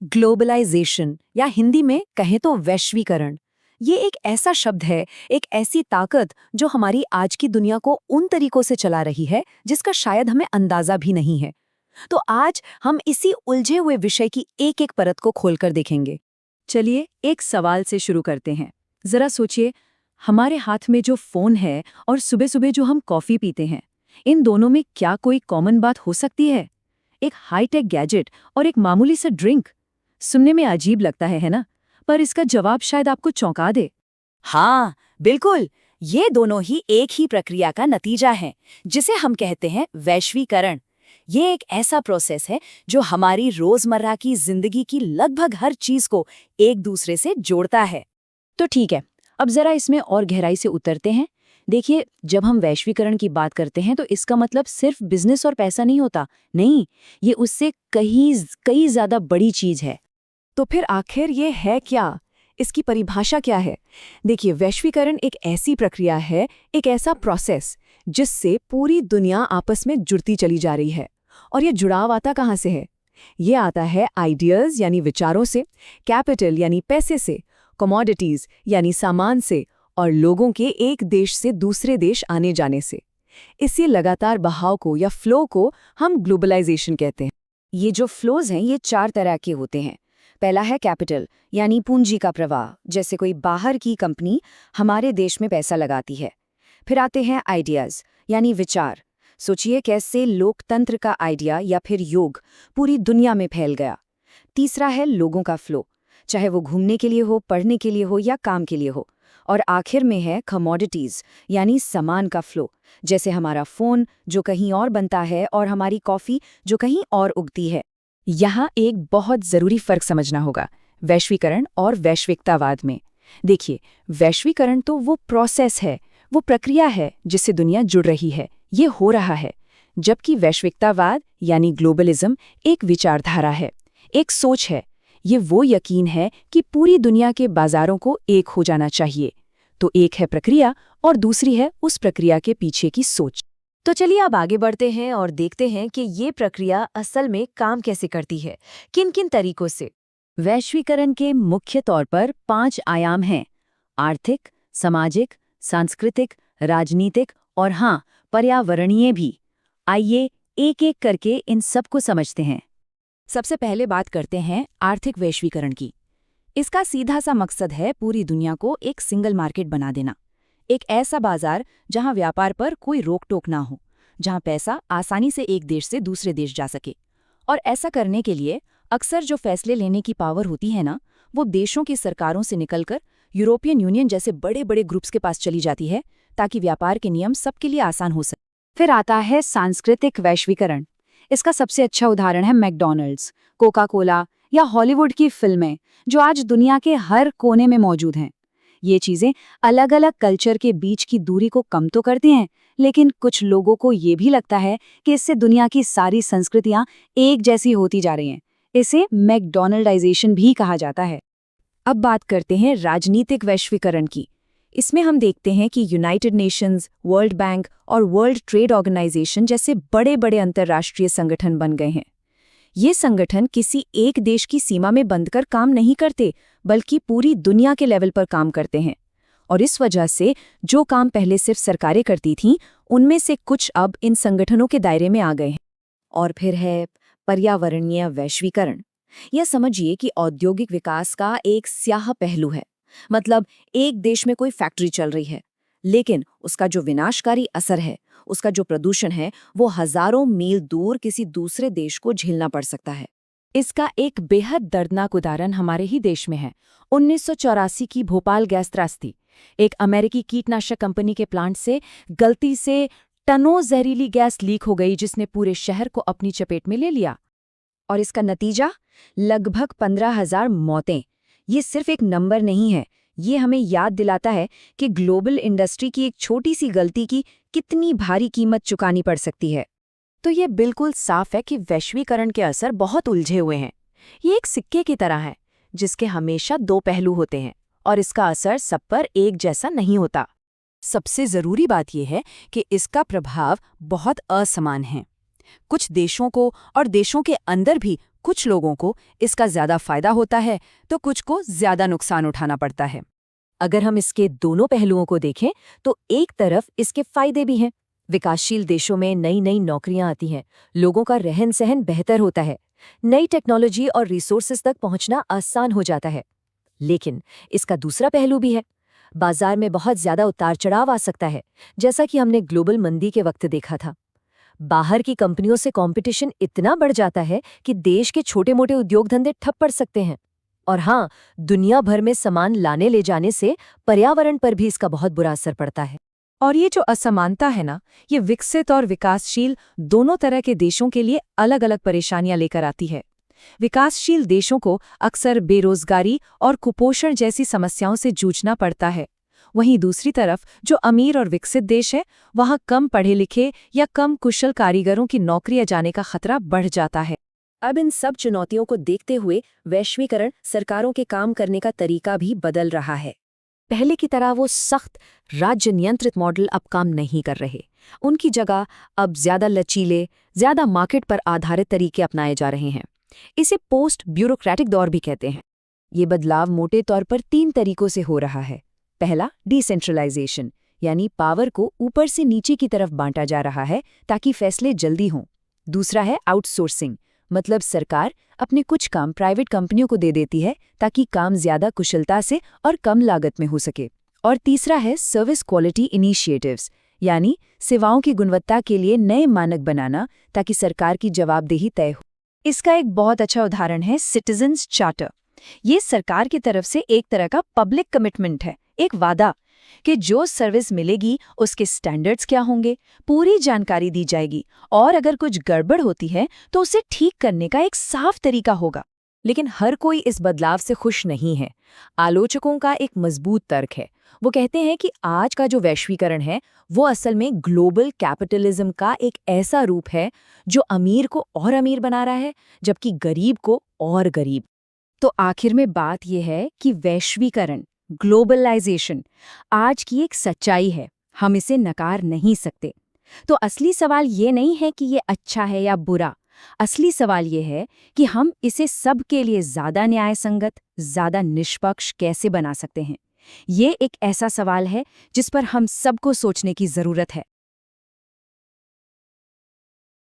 Globalisation या हिंदी में कहें तो वैश्वीकरण, ये एक ऐसा शब्द है, एक ऐसी ताकत जो हमारी आज की दुनिया को उन तरीकों से चला रही है जिसका शायद हमें अंदाजा भी नहीं है। तो आज हम इसी उलझे हुए विषय की एक एक परत को खोलकर देखेंगे। चलिए एक सवाल से शुरू करते हैं। जरा सोचिए, हमारे हाथ में जो फोन है और सुबह सुबह जो हम कॉफी पीते हैं, इन दोनों में क्या कोई कॉमन बात हो सकती है? एक हाईटेक गैजेट और एक मामूली सा ड्रिंक। सुनने में अजीब लगता है ना? पर इसका जवाब शायद आपको चौंका दे। हाँ, बिल्कुल। ये दोनों ही एक ही प्रक्रिया का नतीजा है, जिसे हम कहते हैं वैश्वीकरण। ये एक ऐसा प्रोसेस है जो हमारी रोजमर्रा की जिंदगी की लगभग हर चीज को एक दूसरे से जोड़ता है। तो ठीक है, अब जरा इसमें और गहराई से उतरते हैं। देखिए, जब हम वैश्वीकरण की बात करते हैं तो इसका मतलब सिर्फ बिजनेस और पैसा नहीं होता। नहीं, ये उससे कई ज्यादा बड़ी चीज है। तो फिर आखिर ये है क्या? इसकी परिभाषा क्या है? देखिए, वैश्वीकरण एक ऐसी प्रक्रिया है, एक ऐसा प्रोसेस जिससे पूरी दुनिया आपस में जुड़ती चली जा रही है। और ये जुड़ाव आता कहाँ से है? ये आता है आइडियाज यानी विचारों से, कैपिटल यानी पैसे से, कमोडिटीज यानी सामान से, और लोगों के एक देश से दूसरे देश आने जाने से। इसी लगातार बहाव को या फ्लो को हम ग्लोबलाइजेशन कहते हैं। ये जो फ्लोज हैं, ये 4 तरह के होते हैं। पहला है कैपिटल यानी पूंजी का प्रवाह, जैसे कोई बाहर की कंपनी हमारे देश में पैसा लगाती है। फिर आते हैं आइडियाज यानी विचार। सोचिए कैसे लोकतंत्र का आइडिया या फिर योग पूरी दुनिया में फैल गया। तीसरा है लोगों का फ्लो, चाहे वो घूमने के लिए हो, पढ़ने के लिए हो या काम के लिए हो। और आखिर में है कमोडिटीज यानी सामान का फ्लो, जैसे हमारा फोन जो कहीं और बनता है और हमारी कॉफी जो कहीं और उगती है। यहाँ एक बहुत जरूरी फर्क समझना होगा वैश्वीकरण और वैश्विकतावाद में। देखिए, वैश्वीकरण तो वो प्रोसेस है, वो प्रक्रिया है जिससे दुनिया जुड़ रही है, ये हो रहा है। जबकि वैश्विकतावाद यानी ग्लोबलिज्म एक विचारधारा है, एक सोच है। ये वो यकीन है कि पूरी दुनिया के बाजारों को एक हो जाना चाहिए। तो एक है प्रक्रिया और दूसरी है उस प्रक्रिया के पीछे की सोच। तो चलिए अब आगे बढ़ते हैं और देखते हैं कि ये प्रक्रिया असल में काम कैसे करती है, किन किन तरीकों से। वैश्वीकरण के मुख्य तौर पर 5 आयाम हैं: आर्थिक, सामाजिक, सांस्कृतिक, राजनीतिक और हाँ, पर्यावरणीय भी। आइए एक एक करके इन सब को समझते हैं। सबसे पहले बात करते हैं आर्थिक वैश्वीकरण की। इसका सीधा सा मकसद है पूरी दुनिया को एक सिंगल मार्केट बना देना। एक ऐसा बाजार जहां व्यापार पर कोई रोक टोक ना हो, जहां पैसा आसानी से एक देश से दूसरे देश जा सके। और ऐसा करने के लिए अक्सर जो फैसले लेने की पावर होती है ना, वो देशों की सरकारों से निकलकर यूरोपियन यूनियन जैसे बड़े बड़े ग्रुप्स के पास चली जाती है, ताकि व्यापार के नियम सबके लिए आसान हो सके। फिर आता है सांस्कृतिक वैश्वीकरण। इसका सबसे अच्छा उदाहरण है मैकडॉनल्ड्स, कोका कोला या हॉलीवुड की फिल्में, जो आज दुनिया के हर कोने में मौजूद हैं। ये चीजें अलग अलग कल्चर के बीच की दूरी को कम तो करती हैं, लेकिन कुछ लोगों को ये भी लगता है कि इससे दुनिया की सारी संस्कृतियां एक जैसी होती जा रही हैं। इसे मैकडॉनल्डाइजेशन भी कहा जाता है। अब बात करते हैं राजनीतिक वैश्वीकरण की। इसमें हम देखते हैं कि यूनाइटेड नेशंस, वर्ल्ड बैंक और वर्ल्ड ट्रेड ऑर्गेनाइजेशन जैसे बड़े बड़े अंतर्राष्ट्रीय संगठन बन गए हैं। ये संगठन किसी एक देश की सीमा में बंधकर काम नहीं करते, बल्कि पूरी दुनिया के लेवल पर काम करते हैं। और इस वजह से जो काम पहले सिर्फ सरकारें करती थीं, उनमें से कुछ अब इन संगठनों के दायरे में आ गए हैं। और फिर है पर्यावरणीय वैश्वीकरण। यह समझिए कि औद्योगिक विकास का एक स्याह पहलू है। मतलब एक देश में कोई फैक्ट्री चल रही है, लेकिन उसका जो विनाशकारी असर है, उसका जो प्रदूषण है, वो हजारों मील दूर किसी दूसरे देश को झेलना पड़ सकता है। इसका एक बेहद दर्दनाक उदाहरण हमारे ही देश में है। 1984 की भोपाल गैस त्रासदी। एक अमेरिकी कीटनाशक कंपनी के प्लांट से गलती से टनों जहरीली गैस लीक हो गई, जिसने पूरे शहर को अपनी चपेट में ले लिया। और इसका नतीजा लगभग 15,000 मौतें। ये सिर्फ एक नंबर नहीं है, ये हमें याद दिलाता है कि ग्लोबल इंडस्ट्री की एक छोटी सी गलती की कितनी भारी कीमत चुकानी पड़ सकती है। तो ये बिल्कुल साफ है कि वैश्वीकरण के असर बहुत उलझे हुए हैं। ये एक सिक्के की तरह है, जिसके हमेशा 2 पहलू होते हैं, और इसका असर सब पर एक जैसा नहीं होता। सबसे जरूरी बात यह है कि इसका प्रभाव बहुत असमान है। कुछ देशों को और देशों के अंदर भी कुछ लोगों को इसका ज्यादा फायदा होता है तो कुछ को ज्यादा नुकसान उठाना पड़ता है। अगर हम इसके दोनों पहलुओं को देखें तो एक तरफ इसके फायदे भी हैं। विकासशील देशों में नई नई नौकरियां आती हैं, लोगों का रहन सहन बेहतर होता है, नई टेक्नोलॉजी और रिसोर्सेज तक पहुंचना आसान हो जाता है। लेकिन इसका दूसरा पहलू भी है। बाजार में बहुत ज्यादा उतार चढ़ाव आ सकता है, जैसा कि हमने ग्लोबल मंदी के वक्त देखा था। बाहर की कंपनियों से कंपटीशन इतना बढ़ जाता है कि देश के छोटे मोटे उद्योग धंधे ठप पड़ सकते हैं। और हाँ, दुनिया भर में सामान लाने ले जाने से पर्यावरण पर भी इसका बहुत बुरा असर पड़ता है। और ये जो असमानता है ना, ये विकसित और विकासशील दोनों तरह के देशों के लिए अलग अलग परेशानियां लेकर आती है। विकासशील देशों को अक्सर बेरोजगारी और कुपोषण जैसी समस्याओं से जूझना पड़ता है। वहीं दूसरी तरफ जो अमीर और विकसित देश है, वहाँ कम पढ़े लिखे या कम कुशल कारीगरों की नौकरियां जाने का खतरा बढ़ जाता है। अब इन सब चुनौतियों को देखते हुए वैश्वीकरण सरकारों के काम करने का तरीका भी बदल रहा है। पहले की तरह वो सख्त राज्य नियंत्रित मॉडल अब काम नहीं कर रहे। उनकी जगह अब ज्यादा लचीले, ज्यादा मार्केट पर आधारित तरीके अपनाए जा रहे हैं। इसे पोस्ट ब्यूरोक्रेटिक दौर भी कहते हैं। ये बदलाव मोटे तौर पर 3 तरीकों से हो रहा है। पहला, डिसेंट्रलाइजेशन, यानी पावर को ऊपर से नीचे की तरफ बांटा जा रहा है ताकि फैसले जल्दी हों। दूसरा है आउटसोर्सिंग, मतलब सरकार अपने कुछ काम प्राइवेट कंपनियों को दे देती है ताकि काम ज्यादा कुशलता से और कम लागत में हो सके। और तीसरा है सर्विस क्वालिटी इनिशिएटिव्स, यानी सेवाओं की गुणवत्ता के लिए नए मानक बनाना ताकि सरकार की जवाबदेही तय हो। इसका एक बहुत अच्छा उदाहरण है सिटीजन्स चार्टर। ये सरकार की तरफ से एक तरह का पब्लिक कमिटमेंट है, एक वादा कि जो सर्विस मिलेगी उसके स्टैंडर्ड्स क्या होंगे, पूरी जानकारी दी जाएगी और अगर कुछ गड़बड़ होती है तो उसे ठीक करने का एक साफ तरीका होगा। लेकिन हर कोई इस बदलाव से खुश नहीं है। आलोचकों का एक मजबूत तर्क है। वो कहते हैं कि आज का जो वैश्वीकरण है वो असल में ग्लोबल कैपिटलिज्म का एक ऐसा रूप है जो अमीर को और अमीर बना रहा है, जबकि गरीब को और गरीब। तो आखिर में बात यह है कि वैश्वीकरण, ग्लोबलाइजेशन आज की एक सच्चाई है, हम इसे नकार नहीं सकते। तो असली सवाल ये नहीं है कि ये अच्छा है या बुरा, असली सवाल ये है कि हम इसे सबके लिए ज्यादा न्यायसंगत, ज्यादा निष्पक्ष कैसे बना सकते हैं। ये एक ऐसा सवाल है जिस पर हम सबको सोचने की जरूरत है।